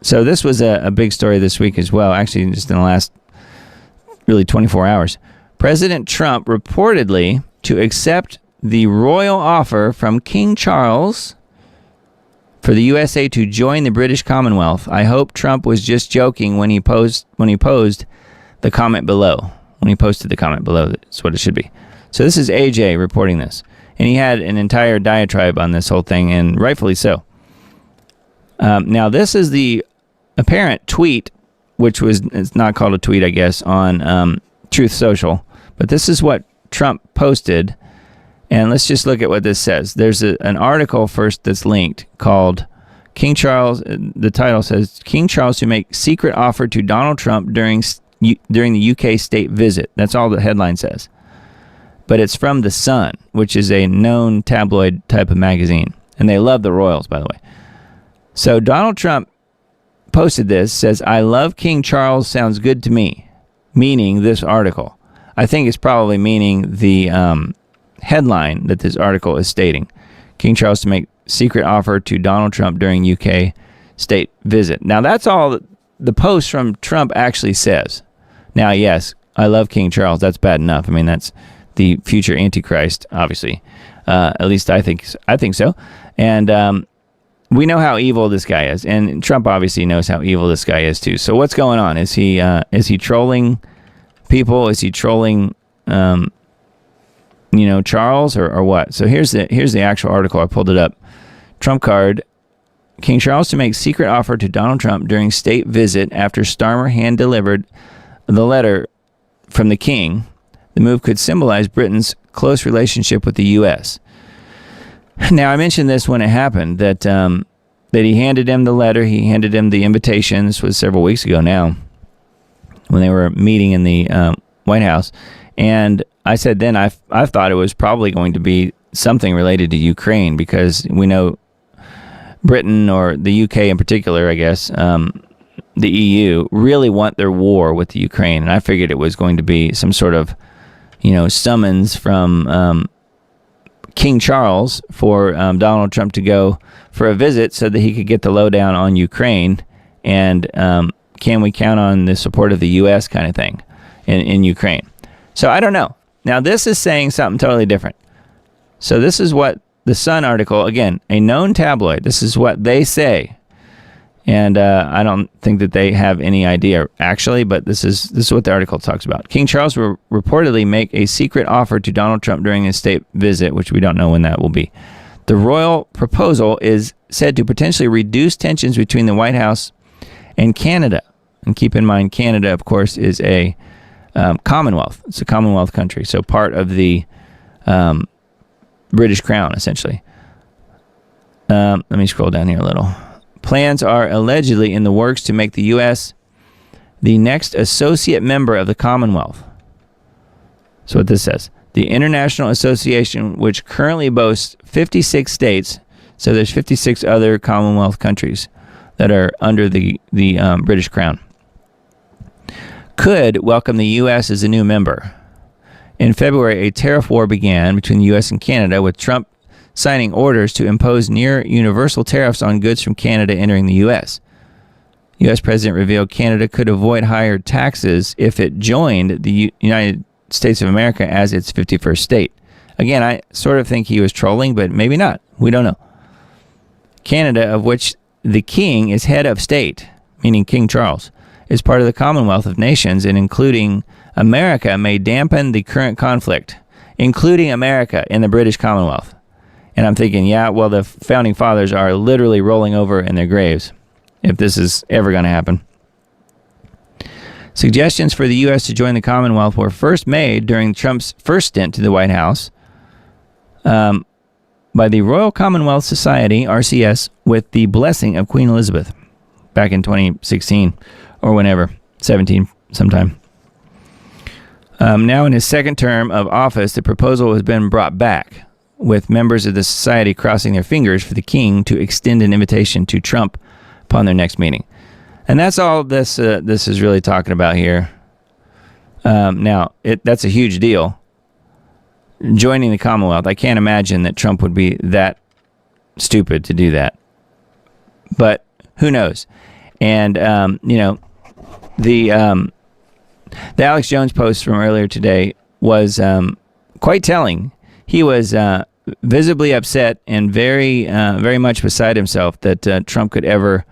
So this was a big story this week as well, actually just in the last really 24 hours. President Trump reportedly to accept the royal offer from King Charles for the USA to join the British Commonwealth. I hope Trump was just joking when he posed the comment below. When he posted the comment below, that's what it should be. So this is AJ reporting this. And he had an entire diatribe on this whole thing, and rightfully so. Now, this is the apparent tweet, which was, it's not called a tweet, I guess, on Truth Social. But this is what Trump posted. And let's just look at what this says. There's an article first that's linked called King Charles. The title says, King Charles to make secret offer to Donald Trump during the UK state visit. That's all the headline says. But it's from The Sun, which is a known tabloid type of magazine. And they love the royals, by the way. So Donald Trump posted this, says, I love King Charles, sounds good to me. Meaning this article. I think it's probably meaning the headline that this article is stating. King Charles to make secret offer to Donald Trump during UK state visit. Now, that's all the post from Trump actually says. Now, yes, I love King Charles. That's bad enough. I mean, that's the future Antichrist, obviously. At least I think so. And we know how evil this guy is. And Trump obviously knows how evil this guy is, too. So what's going on? Is he trolling people? Is he trolling Charles or what? So here's the actual article. I pulled it up. Trump card. King Charles to make secret offer to Donald Trump during state visit after Starmer hand-delivered the letter from the king. The move could symbolize Britain's close relationship with the U.S. Now, I mentioned this when it happened, that he handed him the letter, he handed him the invitation. This was several weeks ago now, when they were meeting in the White House. And I said then I thought it was probably going to be something related to Ukraine, because we know Britain, or the UK in particular, I guess, the EU, really want their war with the Ukraine. And I figured it was going to be some sort of, summons from King Charles for Donald Trump to go for a visit so that he could get the lowdown on Ukraine. And can we count on the support of the U.S. kind of thing in Ukraine? So I don't know. Now, this is saying something totally different. So this is what the Sun article, again, a known tabloid, this is what they say. And I don't think that they have any idea, actually, but this is what the article talks about. King Charles will reportedly make a secret offer to Donald Trump during his state visit, which we don't know when that will be. The royal proposal is said to potentially reduce tensions between the White House and Canada. And keep in mind, Canada, of course, is a Commonwealth. It's a Commonwealth country, so part of the British Crown, essentially. Let me scroll down here a little. Plans are allegedly in the works to make the U.S. the next associate member of the Commonwealth. So what this says. The International Association, which currently boasts 56 states, so there's 56 other Commonwealth countries that are under the British Crown, could welcome the U.S. as a new member. In February, a tariff war began between the U.S. and Canada, with Trump signing orders to impose near-universal tariffs on goods from Canada entering the U.S. U.S. President revealed Canada could avoid higher taxes if it joined the United States of America as its 51st state. Again, I sort of think he was trolling, but maybe not. We don't know. Canada, of which the king is head of state, meaning King Charles, is part of the Commonwealth of Nations, and including America may dampen the current conflict, including America in the British Commonwealth. And I'm thinking, yeah, well, the founding fathers are literally rolling over in their graves if this is ever going to happen. Suggestions for the U.S. to join the Commonwealth were first made during Trump's first stint to the White House by the Royal Commonwealth Society, RCS, with the blessing of Queen Elizabeth back in 2016 or whenever, 17 sometime. Now in his second term of office, the proposal has been brought back, with members of the society crossing their fingers for the king to extend an invitation to Trump upon their next meeting. And that's all this is really talking about here. Now, that's a huge deal. Joining the Commonwealth, I can't imagine that Trump would be that stupid to do that. But who knows? And the Alex Jones post from earlier today was quite telling. He was visibly upset and very much beside himself that Trump could ever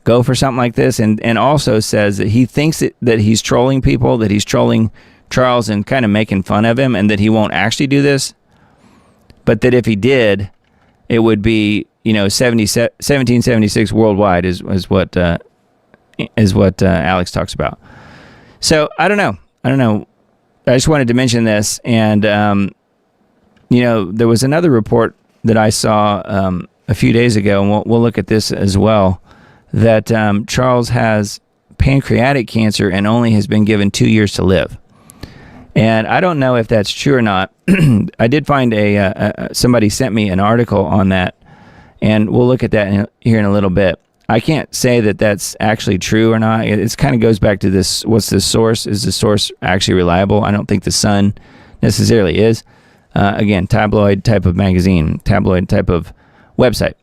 go for something like this, and also says that he thinks that he's trolling people, that he's trolling Charles and kind of making fun of him, and that he won't actually do this, but that if he did, it would be 1776 worldwide is what Alex talks about. So I don't know. I just wanted to mention this, and there was another report that I saw a few days ago, and we'll look at this as well, that Charles has pancreatic cancer and only has been given 2 years to live. And I don't know if that's true or not. I did find somebody sent me an article on that, and we'll look at that here in a little bit. I can't say that that's actually true or not. It kind of goes back to this: what's the source? Is the source actually reliable? I don't think the Sun necessarily is. Again, tabloid type of magazine, tabloid type of website.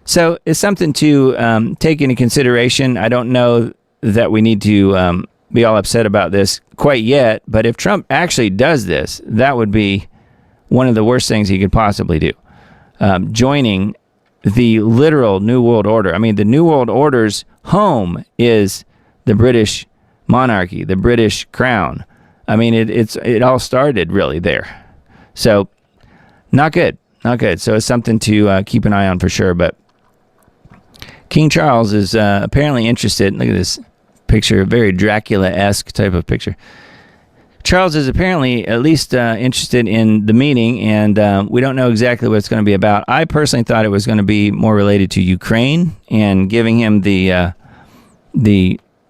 So it's something to take into consideration. I don't know that we need to be all upset about this quite yet, but if Trump actually does this, that would be one of the worst things he could possibly do. Joining the literal New World Order. I mean, the New World Order's home is the British monarchy, the British crown. I mean, it all started really there. So, not good. So it's something to keep an eye on for sure. But King Charles is apparently interested. Look at this picture, a very Dracula-esque type of picture. Charles is apparently at least interested in the meeting, and we don't know exactly what it's going to be about. I personally thought it was going to be more related to Ukraine and giving him the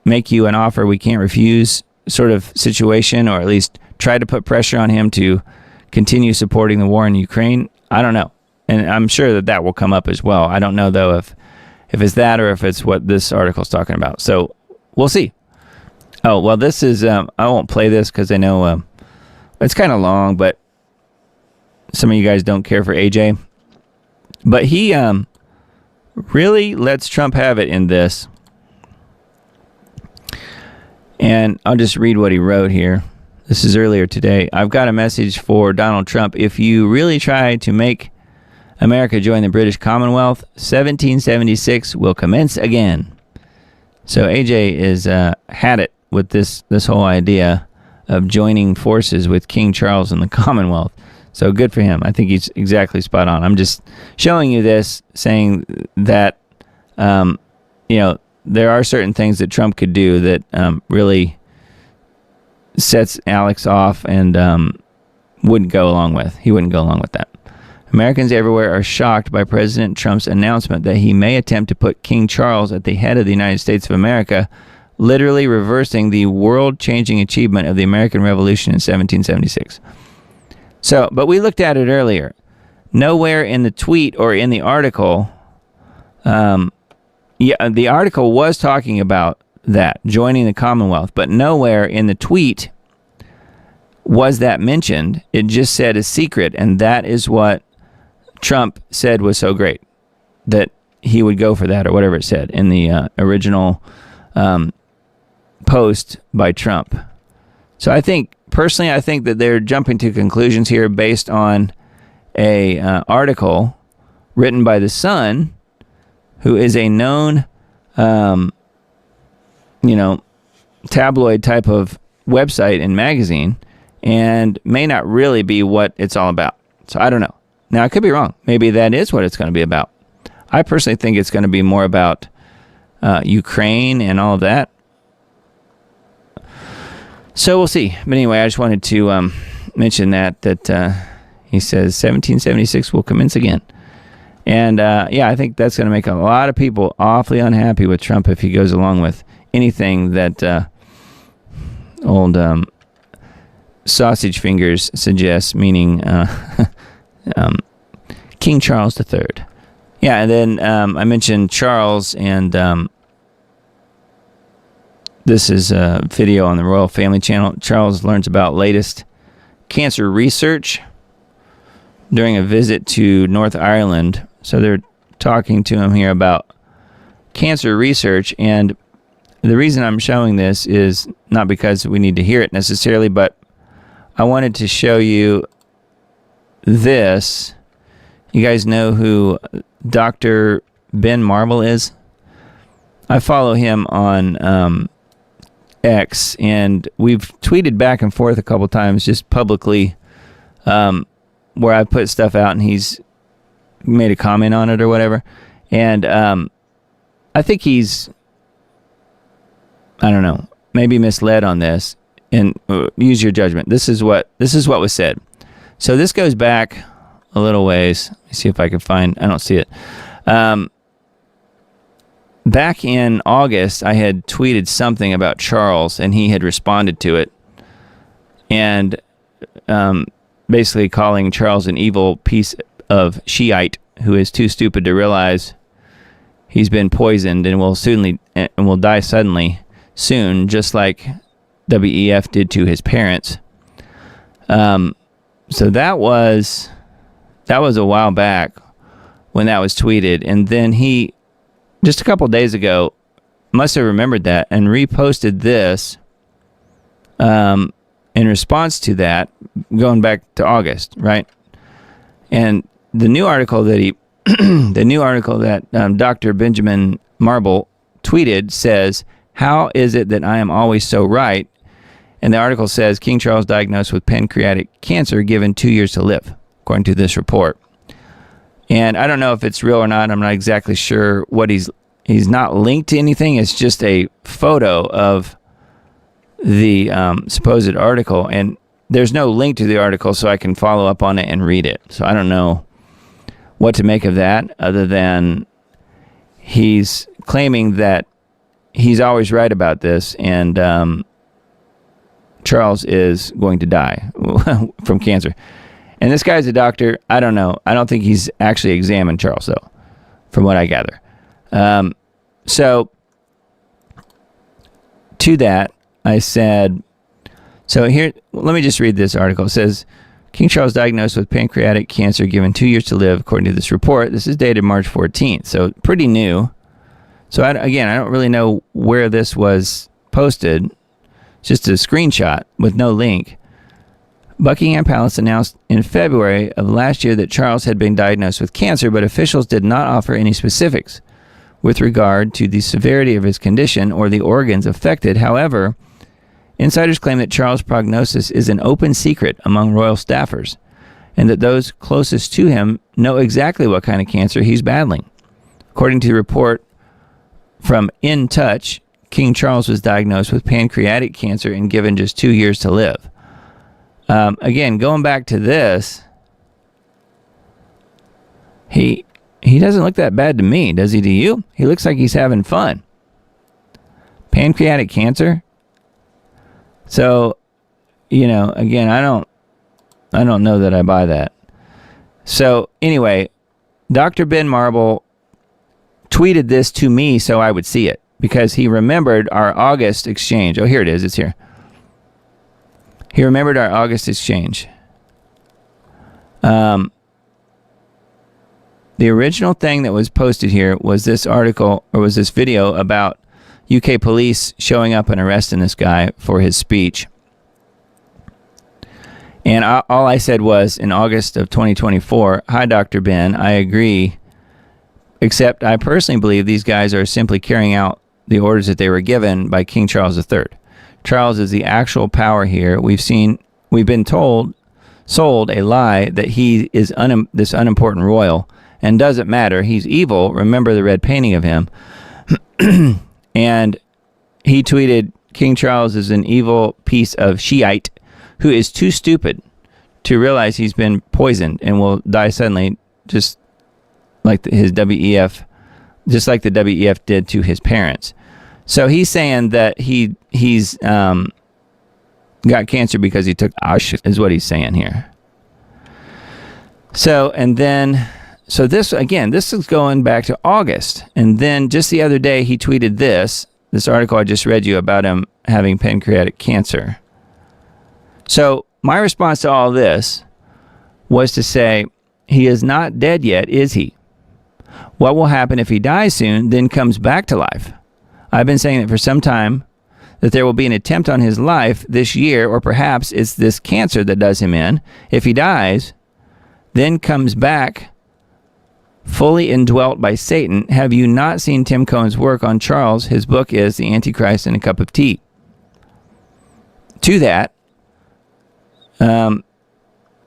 make you an offer we can't refuse sort of situation, or at least try to put pressure on him to continue supporting the war in Ukraine. I don't know. And I'm sure that will come up as well. I don't know, though, if it's that or if it's what this article is talking about. So we'll see. Oh, well, this is, I won't play this because I know it's kind of long, but some of you guys don't care for AJ. But he really lets Trump have it in this. And I'll just read what he wrote here. This is earlier today. I've got a message for Donald Trump. If you really try to make America join the British Commonwealth, 1776 will commence again. So AJ is had it with this whole idea of joining forces with King Charles and the Commonwealth. So good for him. I think he's exactly spot on. I'm just showing you this, saying that there are certain things that Trump could do that really sets Alex off and wouldn't go along with. He wouldn't go along with that. Americans everywhere are shocked by President Trump's announcement that he may attempt to put King Charles at the head of the United States of America, literally reversing the world-changing achievement of the American Revolution in 1776. So, but we looked at it earlier. Nowhere in the tweet or in the article, the article was talking about that, joining the Commonwealth, but nowhere in the tweet was that mentioned. It just said a secret, and that is what Trump said was so great, that he would go for that, or whatever it said in the original post by Trump. So I think that they're jumping to conclusions here based on a article written by the Sun, who is a known tabloid type of website and magazine, and may not really be what it's all about. So I don't know. Now, I could be wrong. Maybe that is what it's going to be about. I personally think it's going to be more about Ukraine and all of that. So we'll see. But anyway, I just wanted to mention that he says 1776 will commence again. And I think that's going to make a lot of people awfully unhappy with Trump if he goes along with anything that old sausage fingers suggests, meaning King Charles III. Yeah, and then I mentioned Charles, and this is a video on the Royal Family Channel. Charles learns about latest cancer research during a visit to North Ireland. So they're talking to him here about cancer research. And the reason I'm showing this is not because we need to hear it necessarily, but I wanted to show you this. You guys know who Dr. Ben Marble is? I follow him on X, and we've tweeted back and forth a couple times just publicly, where I put stuff out and he's made a comment on it or whatever. And I think he's, I don't know, maybe misled on this, and use your judgment. This is what was said. So this goes back a little ways. Let me see if I can find, I don't see it. Back in August, I had tweeted something about Charles, and he had responded to it, and basically calling Charles an evil piece of Shiite who is too stupid to realize he's been poisoned and will die suddenly soon, just like WEF did to his parents. So that was a while back when that was tweeted, and then he, just a couple days ago, must have remembered that and reposted this in response to that, going back to August, right? And the new article that Dr. Benjamin Marble tweeted says, "How is it that I am always so right?" And the article says, King Charles diagnosed with pancreatic cancer, given 2 years to live, according to this report. And I don't know if it's real or not. I'm not exactly sure what he's not linked to anything. It's just a photo of the supposed article, and there's no link to the article, so I can follow up on it and read it. So I don't know what to make of that, other than he's claiming that he's always right about this, and Charles is going to die from cancer. And this guy's a doctor. I don't know. I don't think he's actually examined Charles, though, from what I gather. So to that, I said, so here, let me just read this article. It says, King Charles diagnosed with pancreatic cancer, given 2 years to live, according to this report. This is dated March 14th, so pretty new. So I don't really know where this was posted. It's just a screenshot with no link. Buckingham Palace announced in February of last year that Charles had been diagnosed with cancer, but officials did not offer any specifics with regard to the severity of his condition or the organs affected. However, insiders claim that Charles' prognosis is an open secret among royal staffers, and that those closest to him know exactly what kind of cancer he's battling. According to the report from In Touch, King Charles was diagnosed with pancreatic cancer and given just 2 years to live. Again, going back to this, he doesn't look that bad to me, does he to you? He looks like he's having fun. Pancreatic cancer? So, again, I don't know that I buy that. So, anyway, Dr. Ben Marble tweeted this to me so I would see it, because he remembered our August exchange. Oh, here it is. It's here. He remembered our August exchange. The original thing that was posted here was this article, or was this video about UK police showing up and arresting this guy for his speech. And all I said was, in August of 2024, "Hi, Dr. Ben, I agree, except I personally believe these guys are simply carrying out the orders that they were given by King Charles III. Charles is the actual power here. We've been sold a lie that he is this unimportant royal, and doesn't matter. He's evil. Remember the red painting of him." And he tweeted, "King Charles is an evil piece of Shiite who is too stupid to realize he's been poisoned and will die suddenly, just like the WEF did to his parents." So he's saying that he's got cancer because he took ash, is what he's saying here. So this is going back to August. And then just the other day, he tweeted this article I just read you about him having pancreatic cancer. So my response to all this was to say, he is not dead yet, is he? What will happen if he dies soon, then comes back to life? I've been saying that for some time, that there will be an attempt on his life this year, or perhaps it's this cancer that does him in. If he dies, then comes back fully indwelt by Satan. Have you not seen Tim Cohen's work on Charles? His book is The Antichrist and a Cup of Tea. To that,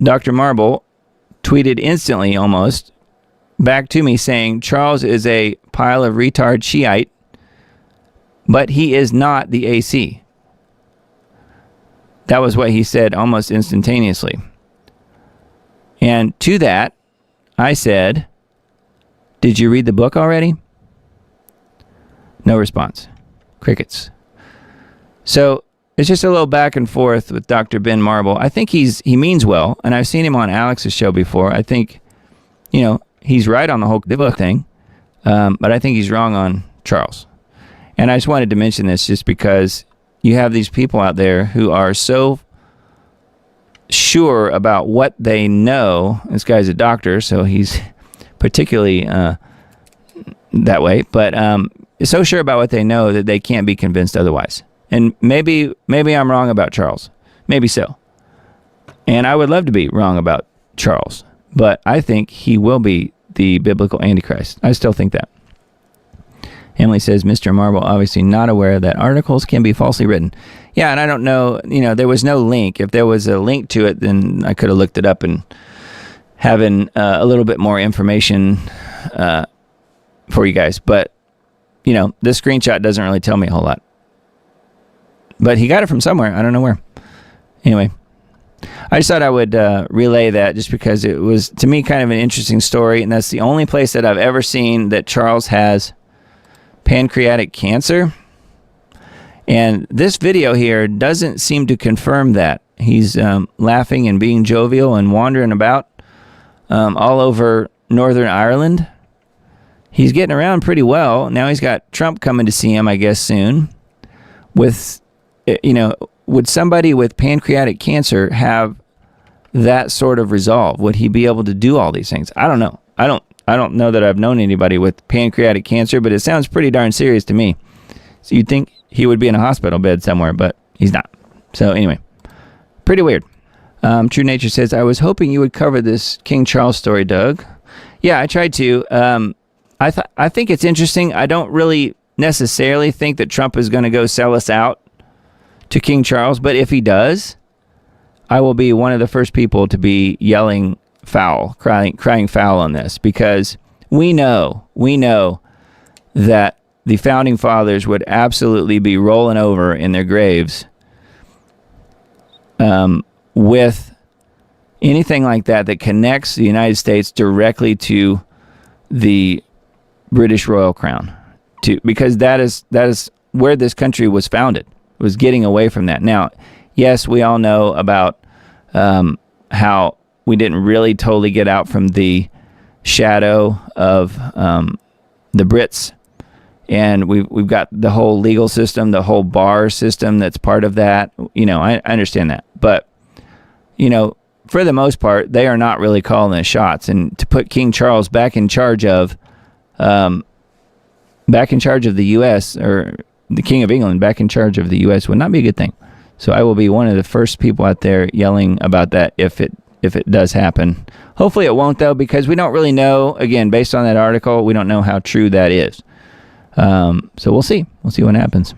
Dr. Marble tweeted instantly almost back to me saying, Charles is a pile of retard Shiite, but he is not the AC. That was what he said almost instantaneously. And to that, I said, did you read the book already? No response. Crickets. So it's just a little back and forth with Dr. Ben Marble. I think he means well, and I've seen him on Alex's show before. I think, he's right on the whole book thing, but I think he's wrong on Charles. And I just wanted to mention this just because you have these people out there who are so sure about what they know. This guy's a doctor, so he's particularly that way, but so sure about what they know that they can't be convinced otherwise. And maybe I'm wrong about Charles. Maybe so. And I would love to be wrong about Charles, but I think he will be the biblical Antichrist. I still think that. Emily says, Mr. Marble obviously not aware that articles can be falsely written. Yeah, and I don't know, there was no link. If there was a link to it, then I could have looked it up and having a little bit more information for you guys. But, this screenshot doesn't really tell me a whole lot. But he got it from somewhere. I don't know where. Anyway, I just thought I would relay that just because it was, to me, kind of an interesting story. And that's the only place that I've ever seen that Charles has pancreatic cancer. And this video here doesn't seem to confirm that. He's laughing and being jovial and wandering about all over Northern Ireland. He's getting around pretty well. Now he's got Trump coming to see him, I guess, soon. Would somebody with pancreatic cancer have that sort of resolve? Would he be able to do all these things? I don't know. I don't know that I've known anybody with pancreatic cancer, but it sounds pretty darn serious to me. So you'd think he would be in a hospital bed somewhere, but he's not. So anyway, pretty weird. True Nature says, I was hoping you would cover this King Charles story, Doug. Yeah, I tried to. I think it's interesting. I don't really necessarily think that Trump is going to go sell us out to King Charles, but if he does, I will be one of the first people to be yelling foul, crying foul on this, because we know that the founding fathers would absolutely be rolling over in their graves with anything like that connects the United States directly to the British royal crown, because that is where this country was founded, was getting away from that. Now, yes, we all know about how we didn't really totally get out from the shadow of the Brits, and we've got the whole legal system, the whole bar system that's part of that. I understand that, but for the most part, they are not really calling the shots. And to put King Charles back in charge of the U.S., or the King of England back in charge of the U.S. would not be a good thing. So I will be one of the first people out there yelling about that if it does happen. Hopefully it won't, though, because we don't really know. Again, based on that article, we don't know how true that is. So we'll see. We'll see what happens.